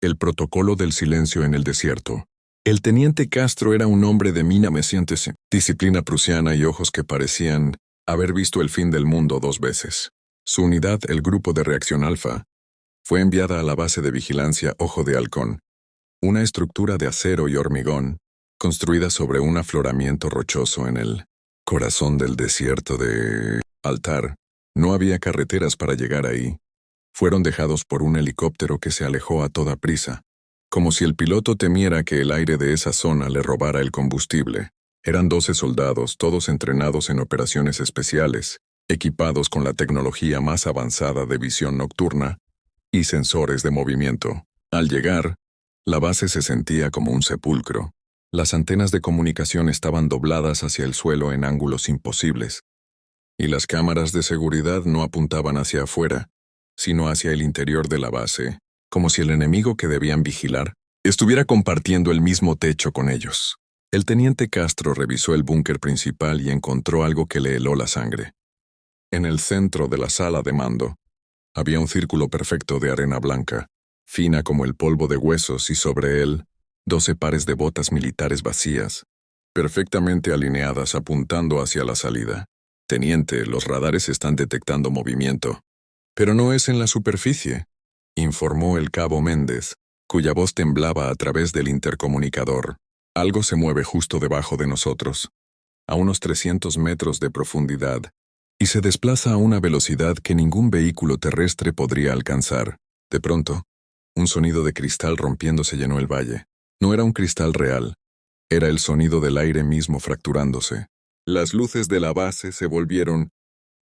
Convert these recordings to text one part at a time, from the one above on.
El protocolo del silencio en el desierto. El teniente Castro era un hombre de mina meciéntese, disciplina prusiana y ojos que parecían haber visto el fin del mundo 2 veces. Su unidad, el Grupo de Reacción Alfa, fue enviada a la base de vigilancia Ojo de Halcón, una estructura de acero y hormigón, construida sobre un afloramiento rochoso en el corazón del desierto de Altar. No había carreteras para llegar ahí. Fueron dejados por un helicóptero que se alejó a toda prisa, como si el piloto temiera que el aire de esa zona le robara el combustible. Eran 12 soldados, todos entrenados en operaciones especiales, equipados con la tecnología más avanzada de visión nocturna y sensores de movimiento. Al llegar, la base se sentía como un sepulcro. Las antenas de comunicación estaban dobladas hacia el suelo en ángulos imposibles, y las cámaras de seguridad no apuntaban hacia afuera, sino hacia el interior de la base, como si el enemigo que debían vigilar estuviera compartiendo el mismo techo con ellos. El teniente Castro revisó el búnker principal y encontró algo que le heló la sangre. En el centro de la sala de mando, había un círculo perfecto de arena blanca, fina como el polvo de huesos, y sobre él, 12 pares de botas militares vacías, perfectamente alineadas apuntando hacia la salida. Teniente, los radares están detectando movimiento. Pero no es en la superficie, informó el cabo Méndez, cuya voz temblaba a través del intercomunicador. Algo se mueve justo debajo de nosotros, a unos 300 metros de profundidad, y se desplaza a una velocidad que ningún vehículo terrestre podría alcanzar. De pronto, un sonido de cristal rompiéndose llenó el valle. No era un cristal real, era el sonido del aire mismo fracturándose. Las luces de la base se volvieron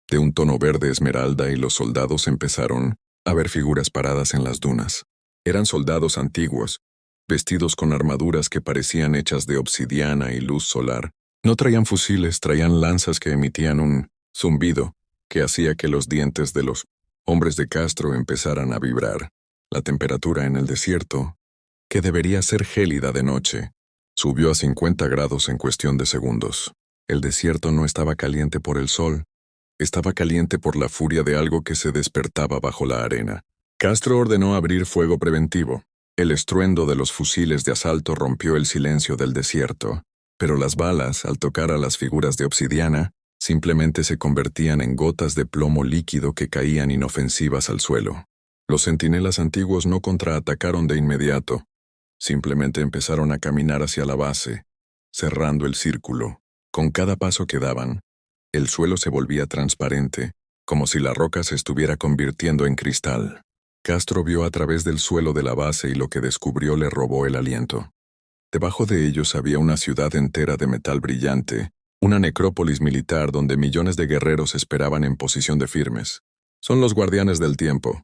de un tono verde esmeralda y los soldados empezaron a ver figuras paradas en las dunas. Eran soldados antiguos, vestidos con armaduras que parecían hechas de obsidiana y luz solar. No traían fusiles, traían lanzas que emitían un zumbido que hacía que los dientes de los hombres de Castro empezaran a vibrar. La temperatura en el desierto, que debería ser gélida de noche, subió a 50 grados en cuestión de segundos. El desierto no estaba caliente por el sol, estaba caliente por la furia de algo que se despertaba bajo la arena. Castro ordenó abrir fuego preventivo. El estruendo de los fusiles de asalto rompió el silencio del desierto, pero las balas, al tocar a las figuras de obsidiana, simplemente se convertían en gotas de plomo líquido que caían inofensivas al suelo. Los centinelas antiguos no contraatacaron de inmediato, simplemente empezaron a caminar hacia la base, cerrando el círculo. Con cada paso que daban, el suelo se volvía transparente, como si la roca se estuviera convirtiendo en cristal. Castro vio a través del suelo de la base y lo que descubrió le robó el aliento. Debajo de ellos había una ciudad entera de metal brillante, una necrópolis militar donde millones de guerreros esperaban en posición de firmes. «Son los guardianes del tiempo»,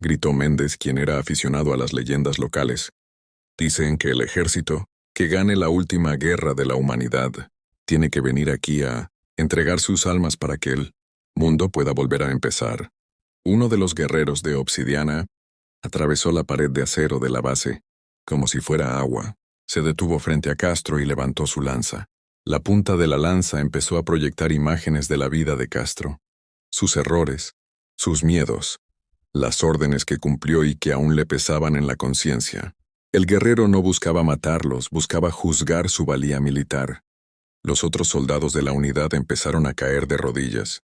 gritó Méndez, quien era aficionado a las leyendas locales. «Dicen que el ejército, que gane la última guerra de la humanidad, tiene que venir aquí a entregar sus almas para que el mundo pueda volver a empezar». Uno de los guerreros de obsidiana atravesó la pared de acero de la base, como si fuera agua. Se detuvo frente a Castro y levantó su lanza. La punta de la lanza empezó a proyectar imágenes de la vida de Castro, sus errores, sus miedos, las órdenes que cumplió y que aún le pesaban en la conciencia. El guerrero no buscaba matarlos, buscaba juzgar su valía militar. Los otros soldados de la unidad empezaron a caer de rodillas,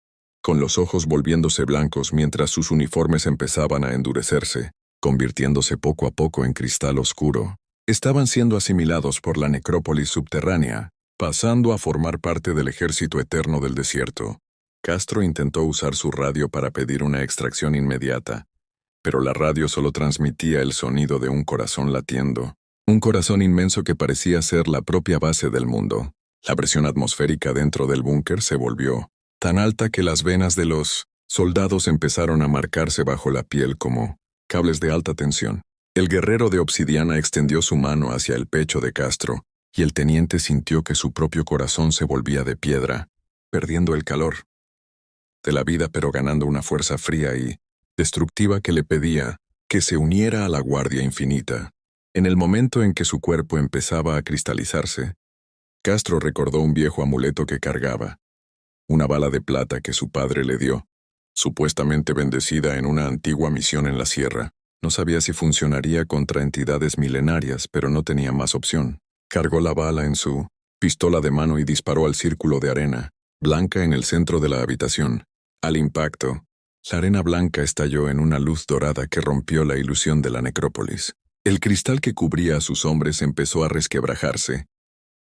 con los ojos volviéndose blancos mientras sus uniformes empezaban a endurecerse, convirtiéndose poco a poco en cristal oscuro. Estaban siendo asimilados por la necrópolis subterránea, pasando a formar parte del ejército eterno del desierto. Castro intentó usar su radio para pedir una extracción inmediata, pero la radio solo transmitía el sonido de un corazón latiendo, un corazón inmenso que parecía ser la propia base del mundo. La presión atmosférica dentro del búnker se volvió tan alta que las venas de los soldados empezaron a marcarse bajo la piel como cables de alta tensión. El guerrero de obsidiana extendió su mano hacia el pecho de Castro, y el teniente sintió que su propio corazón se volvía de piedra, perdiendo el calor de la vida pero ganando una fuerza fría y destructiva que le pedía que se uniera a la Guardia Infinita. En el momento en que su cuerpo empezaba a cristalizarse, Castro recordó un viejo amuleto que cargaba, una bala de plata que su padre le dio, supuestamente bendecida en una antigua misión en la sierra. No sabía si funcionaría contra entidades milenarias, pero no tenía más opción. Cargó la bala en su pistola de mano y disparó al círculo de arena blanca en el centro de la habitación. Al impacto, la arena blanca estalló en una luz dorada que rompió la ilusión de la necrópolis. El cristal que cubría a sus hombres empezó a resquebrajarse,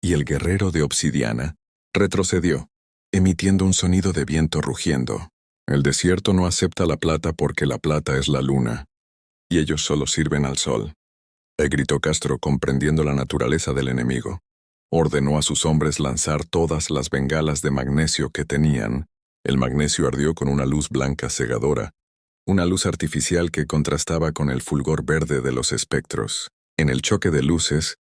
y el guerrero de obsidiana retrocedió, emitiendo un sonido de viento rugiendo. El desierto no acepta la plata porque la plata es la luna, y ellos solo sirven al sol. Gritó Castro, comprendiendo la naturaleza del enemigo. Ordenó a sus hombres lanzar todas las bengalas de magnesio que tenían. El magnesio ardió con una luz blanca cegadora, una luz artificial que contrastaba con el fulgor verde de los espectros. En el choque de luces,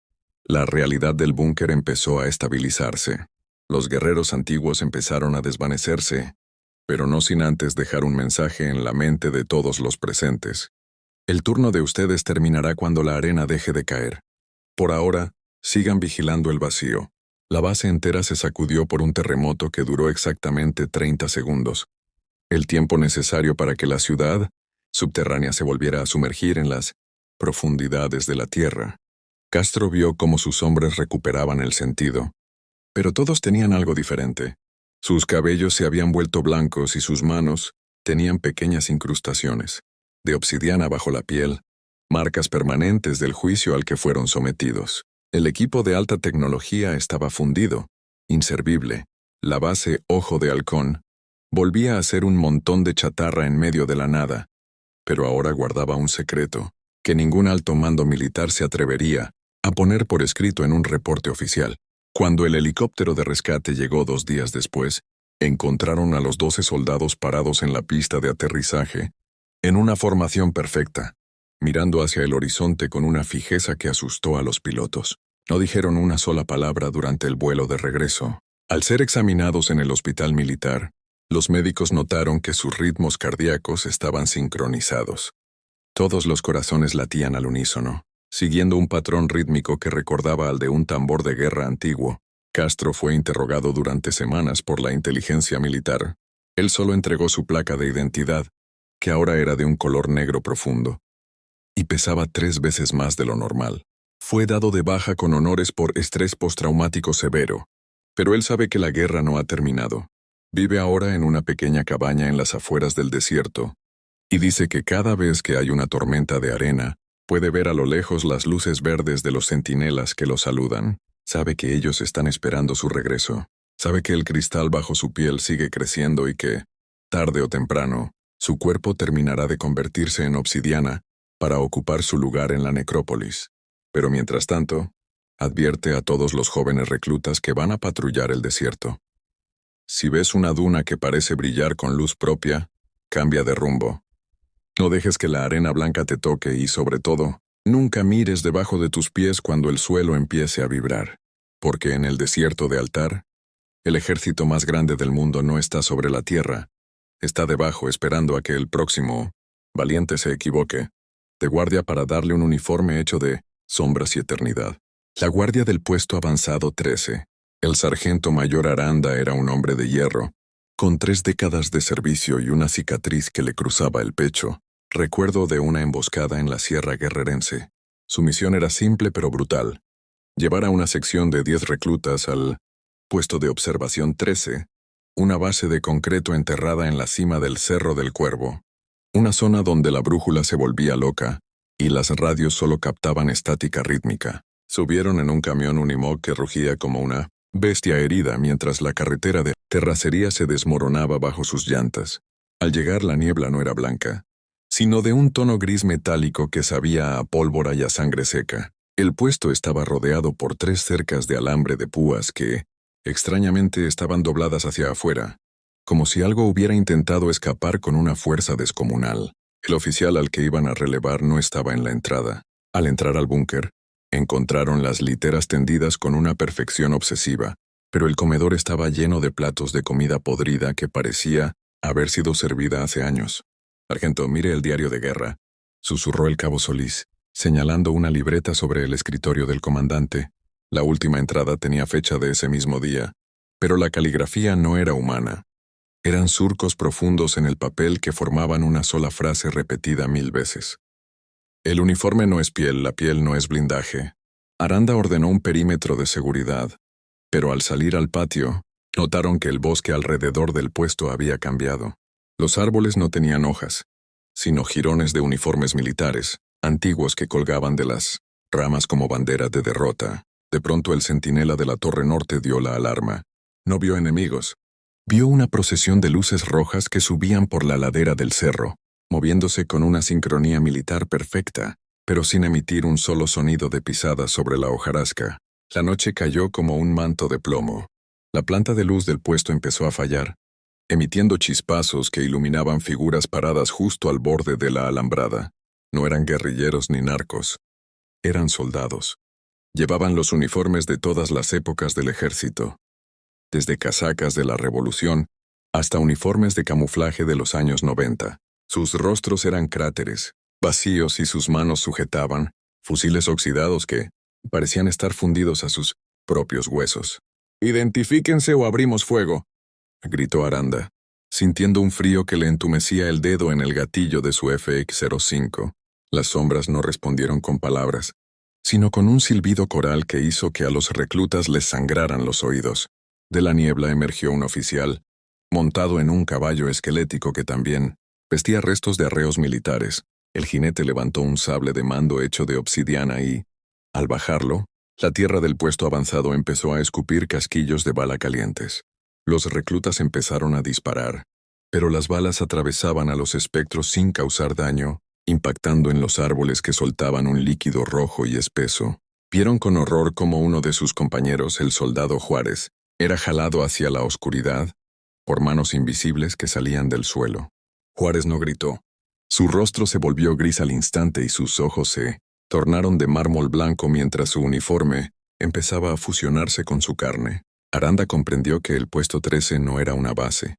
la realidad del búnker empezó a estabilizarse. Los guerreros antiguos empezaron a desvanecerse, pero no sin antes dejar un mensaje en la mente de todos los presentes. El turno de ustedes terminará cuando la arena deje de caer. Por ahora, sigan vigilando el vacío. La base entera se sacudió por un terremoto que duró exactamente 30 segundos. El tiempo necesario para que la ciudad subterránea se volviera a sumergir en las profundidades de la tierra. Castro vio cómo sus hombres recuperaban el sentido. Pero todos tenían algo diferente. Sus cabellos se habían vuelto blancos y sus manos tenían pequeñas incrustaciones de obsidiana bajo la piel, marcas permanentes del juicio al que fueron sometidos. El equipo de alta tecnología estaba fundido, inservible. La base Ojo de Halcón volvía a ser un montón de chatarra en medio de la nada, pero ahora guardaba un secreto que ningún alto mando militar se atrevería a poner por escrito en un reporte oficial. Cuando el helicóptero de rescate llegó 2 días después, encontraron a los 12 soldados parados en la pista de aterrizaje, en una formación perfecta, mirando hacia el horizonte con una fijeza que asustó a los pilotos. No dijeron una sola palabra durante el vuelo de regreso. Al ser examinados en el hospital militar, los médicos notaron que sus ritmos cardíacos estaban sincronizados. Todos los corazones latían al unísono, siguiendo un patrón rítmico que recordaba al de un tambor de guerra antiguo. Castro fue interrogado durante semanas por la inteligencia militar. Él solo entregó su placa de identidad, que ahora era de un color negro profundo, y pesaba 3 veces más de lo normal. Fue dado de baja con honores por estrés postraumático severo, pero él sabe que la guerra no ha terminado. Vive ahora en una pequeña cabaña en las afueras del desierto, y dice que cada vez que hay una tormenta de arena, puede ver a lo lejos las luces verdes de los centinelas que lo saludan. Sabe que ellos están esperando su regreso. Sabe que el cristal bajo su piel sigue creciendo y que, tarde o temprano, su cuerpo terminará de convertirse en obsidiana para ocupar su lugar en la necrópolis. Pero mientras tanto, advierte a todos los jóvenes reclutas que van a patrullar el desierto. Si ves una duna que parece brillar con luz propia, cambia de rumbo. No dejes que la arena blanca te toque y, sobre todo, nunca mires debajo de tus pies cuando el suelo empiece a vibrar, porque en el desierto de Altar, el ejército más grande del mundo no está sobre la tierra, está debajo esperando a que el próximo valiente se equivoque, de guardia para darle un uniforme hecho de sombras y eternidad. La guardia del puesto avanzado 13. El sargento mayor Aranda era un hombre de hierro, con 3 décadas de servicio y una cicatriz que le cruzaba el pecho, recuerdo de una emboscada en la Sierra Guerrerense. Su misión era simple pero brutal: llevar a una sección de 10 reclutas al puesto de observación 13, una base de concreto enterrada en la cima del Cerro del Cuervo, una zona donde la brújula se volvía loca y las radios solo captaban estática rítmica. Subieron en un camión Unimog que rugía como una bestia herida mientras la carretera de terracería se desmoronaba bajo sus llantas. Al llegar, la niebla no era blanca, sino de un tono gris metálico que sabía a pólvora y a sangre seca. El puesto estaba rodeado por 3 cercas de alambre de púas que, extrañamente, estaban dobladas hacia afuera, como si algo hubiera intentado escapar con una fuerza descomunal. El oficial al que iban a relevar no estaba en la entrada. Al entrar al búnker, encontraron las literas tendidas con una perfección obsesiva, pero el comedor estaba lleno de platos de comida podrida que parecía haber sido servida hace años. «Sargento, mire el diario de guerra», susurró el cabo Solís, señalando una libreta sobre el escritorio del comandante. La última entrada tenía fecha de ese mismo día, pero la caligrafía no era humana. Eran surcos profundos en el papel que formaban una sola frase repetida 1000 veces. El uniforme no es piel, la piel no es blindaje. Aranda ordenó un perímetro de seguridad, pero al salir al patio, notaron que el bosque alrededor del puesto había cambiado. Los árboles no tenían hojas, sino jirones de uniformes militares, antiguos que colgaban de las ramas como bandera de derrota. De pronto el centinela de la torre norte dio la alarma. No vio enemigos. Vio una procesión de luces rojas que subían por la ladera del cerro, moviéndose con una sincronía militar perfecta, pero sin emitir un solo sonido de pisadas sobre la hojarasca. La noche cayó como un manto de plomo. La planta de luz del puesto empezó a fallar, emitiendo chispazos que iluminaban figuras paradas justo al borde de la alambrada. No eran guerrilleros ni narcos. Eran soldados. Llevaban los uniformes de todas las épocas del ejército, desde casacas de la Revolución hasta uniformes de camuflaje de los años 90. Sus rostros eran cráteres, vacíos y sus manos sujetaban fusiles oxidados que parecían estar fundidos a sus propios huesos. «Identifíquense o abrimos fuego», gritó Aranda, sintiendo un frío que le entumecía el dedo en el gatillo de su FX-05. Las sombras no respondieron con palabras, sino con un silbido coral que hizo que a los reclutas les sangraran los oídos. De la niebla emergió un oficial, montado en un caballo esquelético que también vestía restos de arreos militares. El jinete levantó un sable de mando hecho de obsidiana y, al bajarlo, la tierra del puesto avanzado empezó a escupir casquillos de bala calientes. Los reclutas empezaron a disparar, pero las balas atravesaban a los espectros sin causar daño, impactando en los árboles que soltaban un líquido rojo y espeso. Vieron con horror cómo uno de sus compañeros, el soldado Juárez, era jalado hacia la oscuridad por manos invisibles que salían del suelo. Juárez no gritó. Su rostro se volvió gris al instante y sus ojos se tornaron de mármol blanco mientras su uniforme empezaba a fusionarse con su carne. Aranda comprendió que el puesto 13 no era una base,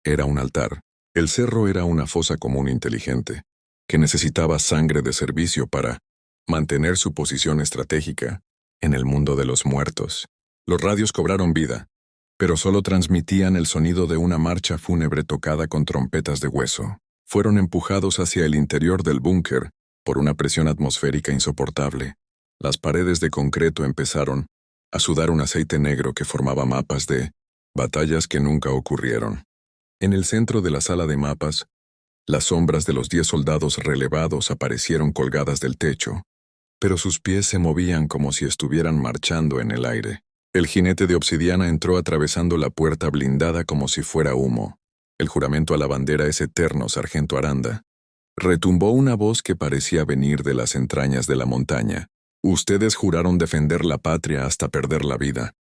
era un altar. El cerro era una fosa común inteligente, que necesitaba sangre de servicio para mantener su posición estratégica en el mundo de los muertos. Los radios cobraron vida, pero solo transmitían el sonido de una marcha fúnebre tocada con trompetas de hueso. Fueron empujados hacia el interior del búnker por una presión atmosférica insoportable. Las paredes de concreto empezaron a sudar un aceite negro que formaba mapas de batallas que nunca ocurrieron. En el centro de la sala de mapas, las sombras de los 10 soldados relevados aparecieron colgadas del techo, pero sus pies se movían como si estuvieran marchando en el aire. El jinete de obsidiana entró atravesando la puerta blindada como si fuera humo. El juramento a la bandera es eterno, sargento Aranda. Retumbó una voz que parecía venir de las entrañas de la montaña. Ustedes juraron defender la patria hasta perder la vida.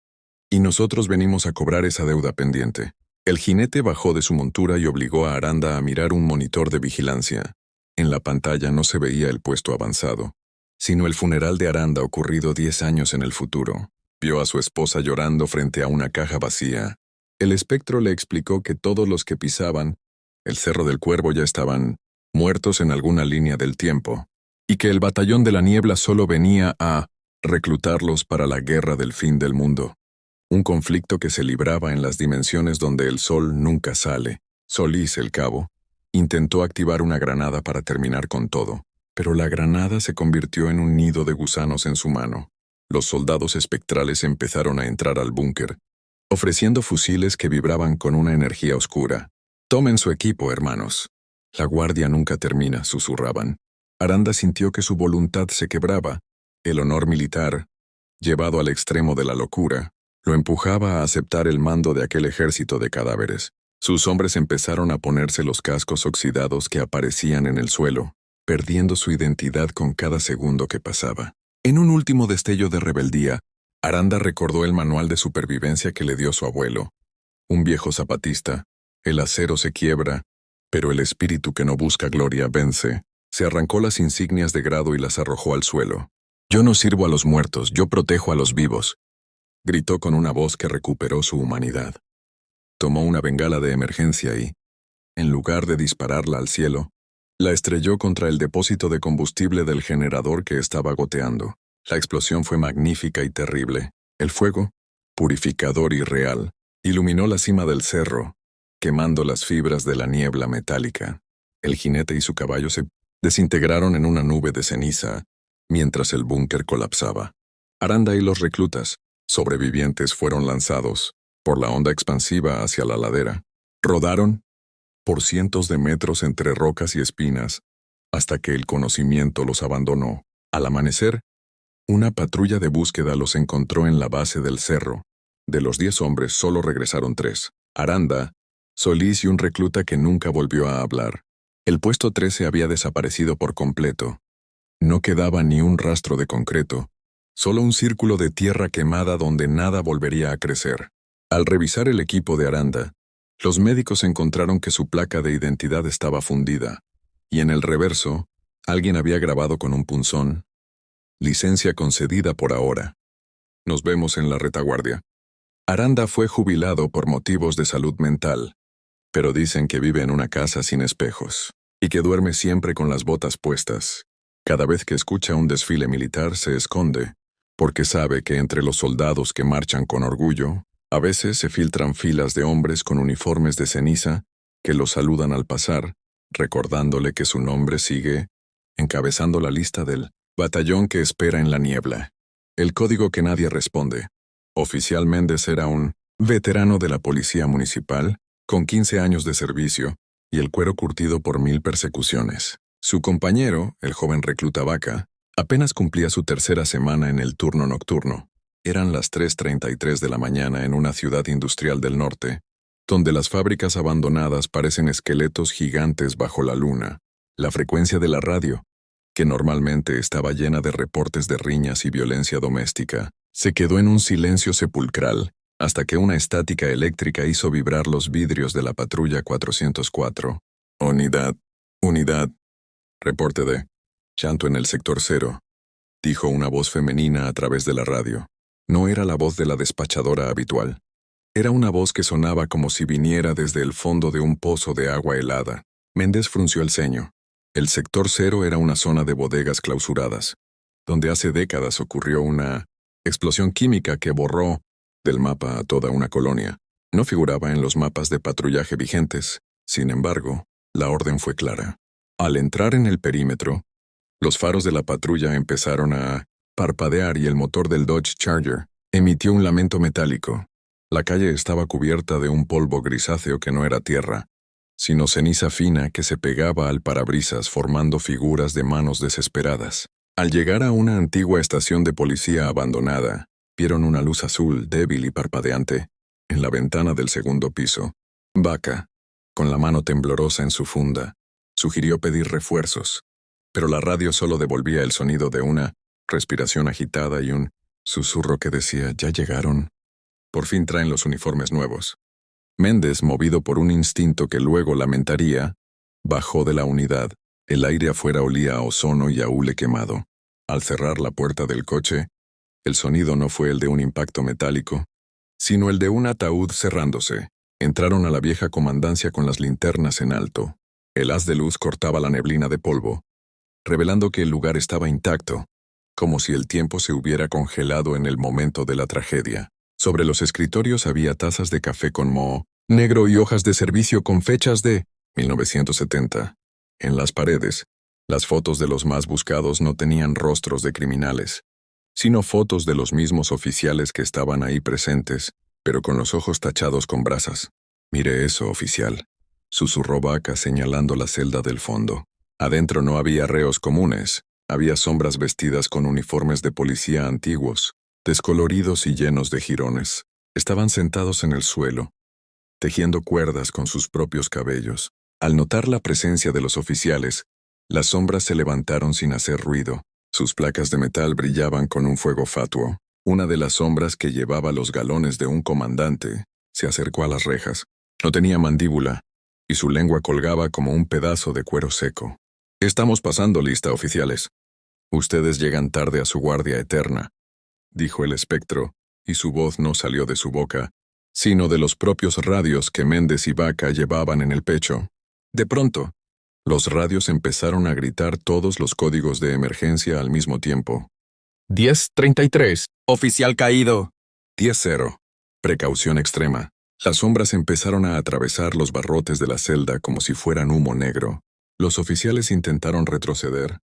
Y nosotros venimos a cobrar esa deuda pendiente. El jinete bajó de su montura y obligó a Aranda a mirar un monitor de vigilancia. En la pantalla no se veía el puesto avanzado, sino el funeral de Aranda ocurrido 10 años en el futuro. Vio a su esposa llorando frente a una caja vacía. El espectro le explicó que todos los que pisaban el Cerro del Cuervo ya estaban muertos en alguna línea del tiempo, y que el batallón de la niebla solo venía a reclutarlos para la guerra del fin del mundo. Un conflicto que se libraba en las dimensiones donde el sol nunca sale. Solís, el cabo, intentó activar una granada para terminar con todo, pero la granada se convirtió en un nido de gusanos en su mano. Los soldados espectrales empezaron a entrar al búnker, ofreciendo fusiles que vibraban con una energía oscura. «Tomen su equipo, hermanos. La guardia nunca termina», susurraban. Aranda sintió que su voluntad se quebraba. El honor militar, llevado al extremo de la locura, lo empujaba a aceptar el mando de aquel ejército de cadáveres. Sus hombres empezaron a ponerse los cascos oxidados que aparecían en el suelo, perdiendo su identidad con cada segundo que pasaba. En un último destello de rebeldía, Aranda recordó el manual de supervivencia que le dio su abuelo. Un viejo zapatista. El acero se quiebra, pero el espíritu que no busca gloria vence. Se arrancó las insignias de grado y las arrojó al suelo. «Yo no sirvo a los muertos, yo protejo a los vivos», gritó con una voz que recuperó su humanidad. Tomó una bengala de emergencia y, en lugar de dispararla al cielo, la estrelló contra el depósito de combustible del generador que estaba goteando. La explosión fue magnífica y terrible. El fuego, purificador y real, iluminó la cima del cerro, quemando las fibras de la niebla metálica. El jinete y su caballo se desintegraron en una nube de ceniza mientras el búnker colapsaba. Aranda y los reclutas, sobrevivientes, fueron lanzados por la onda expansiva hacia la ladera. Rodaron por cientos de metros entre rocas y espinas hasta que el conocimiento los abandonó. Al amanecer, una patrulla de búsqueda los encontró en la base del cerro. De los 10 hombres solo regresaron 3. Aranda, Solís y un recluta que nunca volvió a hablar. El puesto 13 había desaparecido por completo. No quedaba ni un rastro de concreto, solo un círculo de tierra quemada donde nada volvería a crecer. Al revisar el equipo de Aranda, los médicos encontraron que su placa de identidad estaba fundida, y en el reverso, alguien había grabado con un punzón: licencia concedida por ahora. Nos vemos en la retaguardia. Aranda fue jubilado por motivos de salud mental, pero dicen que vive en una casa sin espejos, y que duerme siempre con las botas puestas. Cada vez que escucha un desfile militar se esconde, porque sabe que entre los soldados que marchan con orgullo, a veces se filtran filas de hombres con uniformes de ceniza que lo saludan al pasar, recordándole que su nombre sigue encabezando la lista del batallón que espera en la niebla. El código que nadie responde. Oficial Méndez era un veterano de la policía municipal, con 15 años de servicio, y el cuero curtido por 1000 persecuciones. Su compañero, el joven recluta Vaca, apenas cumplía su tercera semana en el turno nocturno. Eran las 3:33 de la mañana en una ciudad industrial del norte, donde las fábricas abandonadas parecen esqueletos gigantes bajo la luna. La frecuencia de la radio, que normalmente estaba llena de reportes de riñas y violencia doméstica, se quedó en un silencio sepulcral, hasta que una estática eléctrica hizo vibrar los vidrios de la patrulla 404. Unidad, unidad. Reporte de llanto en el sector 0, dijo una voz femenina a través de la radio. No era la voz de la despachadora habitual. Era una voz que sonaba como si viniera desde el fondo de un pozo de agua helada. Méndez frunció el ceño. El sector 0 era una zona de bodegas clausuradas, donde hace décadas ocurrió una explosión química que borró del mapa a toda una colonia. No figuraba en los mapas de patrullaje vigentes. Sin embargo, la orden fue clara. Al entrar en el perímetro, los faros de la patrulla empezaron a parpadear y el motor del Dodge Charger emitió un lamento metálico. La calle estaba cubierta de un polvo grisáceo que no era tierra, sino ceniza fina que se pegaba al parabrisas formando figuras de manos desesperadas. Al llegar a una antigua estación de policía abandonada, vieron una luz azul débil y parpadeante en la ventana del segundo piso. Vaca, con la mano temblorosa en su funda, sugirió pedir refuerzos, pero la radio solo devolvía el sonido de una respiración agitada y un susurro que decía: «Ya llegaron. Por fin traen los uniformes nuevos». Méndez, movido por un instinto que luego lamentaría, bajó de la unidad. El aire afuera olía a ozono y a hule quemado. Al cerrar la puerta del coche, el sonido no fue el de un impacto metálico, sino el de un ataúd cerrándose. Entraron a la vieja comandancia con las linternas en alto. El haz de luz cortaba la neblina de polvo, revelando que el lugar estaba intacto, como si el tiempo se hubiera congelado en el momento de la tragedia. Sobre los escritorios había tazas de café con moho negro y hojas de servicio con fechas de 1970. En las paredes, las fotos de los más buscados no tenían rostros de criminales, sino fotos de los mismos oficiales que estaban ahí presentes, pero con los ojos tachados con brasas. «Mire eso, oficial», susurró Vaca señalando la celda del fondo. Adentro no había reos comunes, había sombras vestidas con uniformes de policía antiguos, descoloridos y llenos de jirones. Estaban sentados en el suelo, tejiendo cuerdas con sus propios cabellos. Al notar la presencia de los oficiales, las sombras se levantaron sin hacer ruido. Sus placas de metal brillaban con un fuego fatuo. Una de las sombras, que llevaba los galones de un comandante, se acercó a las rejas. No tenía mandíbula, y su lengua colgaba como un pedazo de cuero seco. «Estamos pasando lista, oficiales. Ustedes llegan tarde a su guardia eterna», dijo el espectro, y su voz no salió de su boca, sino de los propios radios que Méndez y Vaca llevaban en el pecho. De pronto, los radios empezaron a gritar todos los códigos de emergencia al mismo tiempo. 10:33. Oficial caído. 10:0. Precaución extrema. Las sombras empezaron a atravesar los barrotes de la celda como si fueran humo negro. Los oficiales intentaron retroceder,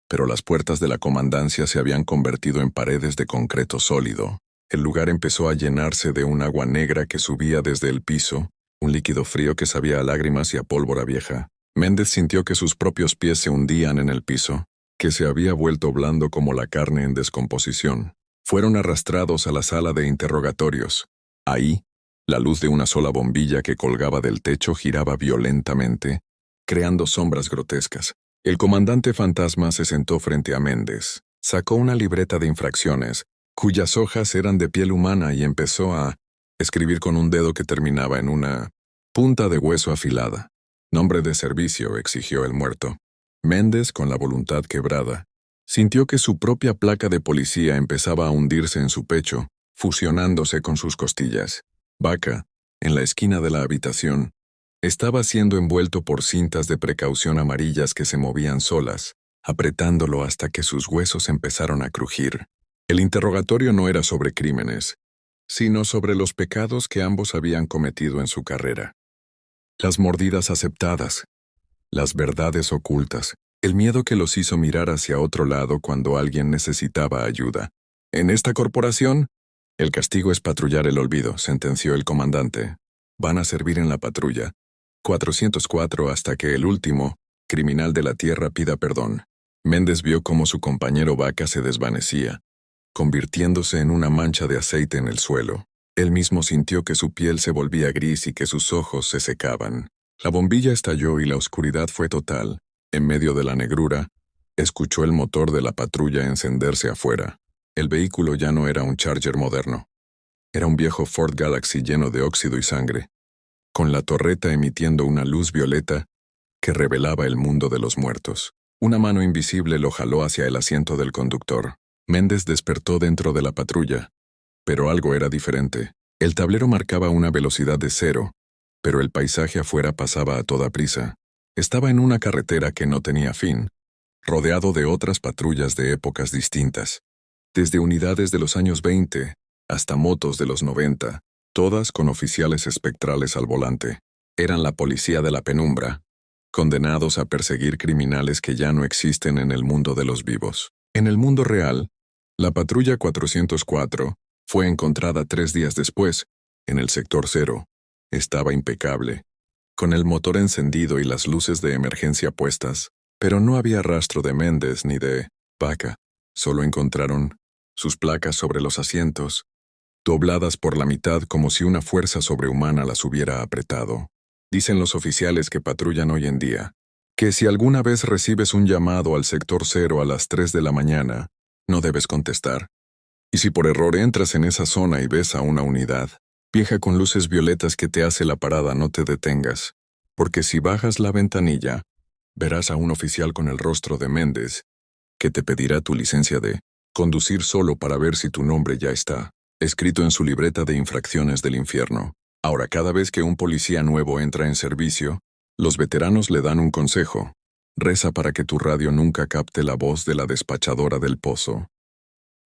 pero las puertas de la comandancia se habían convertido en paredes de concreto sólido. El lugar empezó a llenarse de un agua negra que subía desde el piso, un líquido frío que sabía a lágrimas y a pólvora vieja. Méndez sintió que sus propios pies se hundían en el piso, que se había vuelto blando como la carne en descomposición. Fueron arrastrados a la sala de interrogatorios. Ahí, la luz de una sola bombilla que colgaba del techo giraba violentamente, creando sombras grotescas. El comandante fantasma se sentó frente a Méndez, sacó una libreta de infracciones, cuyas hojas eran de piel humana, y empezó a escribir con un dedo que terminaba en una punta de hueso afilada. Nombre de servicio, exigió el muerto. Méndez, con la voluntad quebrada, sintió que su propia placa de policía empezaba a hundirse en su pecho, fusionándose con sus costillas. Vaca, en la esquina de la habitación, estaba siendo envuelto por cintas de precaución amarillas que se movían solas, apretándolo hasta que sus huesos empezaron a crujir. El interrogatorio no era sobre crímenes, sino sobre los pecados que ambos habían cometido en su carrera. Las mordidas aceptadas, las verdades ocultas, el miedo que los hizo mirar hacia otro lado cuando alguien necesitaba ayuda. En esta corporación, el castigo es patrullar el olvido, sentenció el comandante. Van a servir en la patrulla 404 hasta que el último criminal de la tierra pida perdón. Méndez vio cómo su compañero Vaca se desvanecía, convirtiéndose en una mancha de aceite en el suelo. Él mismo sintió que su piel se volvía gris y que sus ojos se secaban. La bombilla estalló y la oscuridad fue total. En medio de la negrura, escuchó el motor de la patrulla encenderse afuera. El vehículo ya no era un Charger moderno. Era un viejo Ford Galaxy lleno de óxido y sangre, con la torreta emitiendo una luz violeta que revelaba el mundo de los muertos. Una mano invisible lo jaló hacia el asiento del conductor. Méndez despertó dentro de la patrulla, pero algo era diferente. El tablero marcaba una velocidad de 0, pero el paisaje afuera pasaba a toda prisa. Estaba en una carretera que no tenía fin, rodeado de otras patrullas de épocas distintas, desde unidades de los años 20 hasta motos de los 90, todas con oficiales espectrales al volante. Eran la policía de la penumbra, condenados a perseguir criminales que ya no existen en el mundo de los vivos. En el mundo real, la patrulla 404 fue encontrada 3 días después, en el sector 0. Estaba impecable, con el motor encendido y las luces de emergencia puestas, pero no había rastro de Méndez ni de Vaca. Solo encontraron sus placas sobre los asientos, dobladas por la mitad como si una fuerza sobrehumana las hubiera apretado. Dicen los oficiales que patrullan hoy en día, que si alguna vez recibes un llamado al sector 0 a las 3 de la mañana, no debes contestar. Y si por error entras en esa zona y ves a una unidad vieja con luces violetas que te hace la parada, no te detengas, porque si bajas la ventanilla, verás a un oficial con el rostro de Méndez, que te pedirá tu licencia de conducir solo para ver si tu nombre ya está escrito en su libreta de infracciones del infierno. Ahora, cada vez que un policía nuevo entra en servicio, los veteranos le dan un consejo. Reza para que tu radio nunca capte la voz de la despachadora del pozo.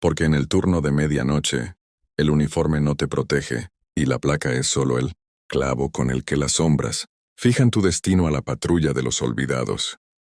Porque en el turno de medianoche, el uniforme no te protege, y la placa es solo el clavo con el que las sombras fijan tu destino a la patrulla de los olvidados.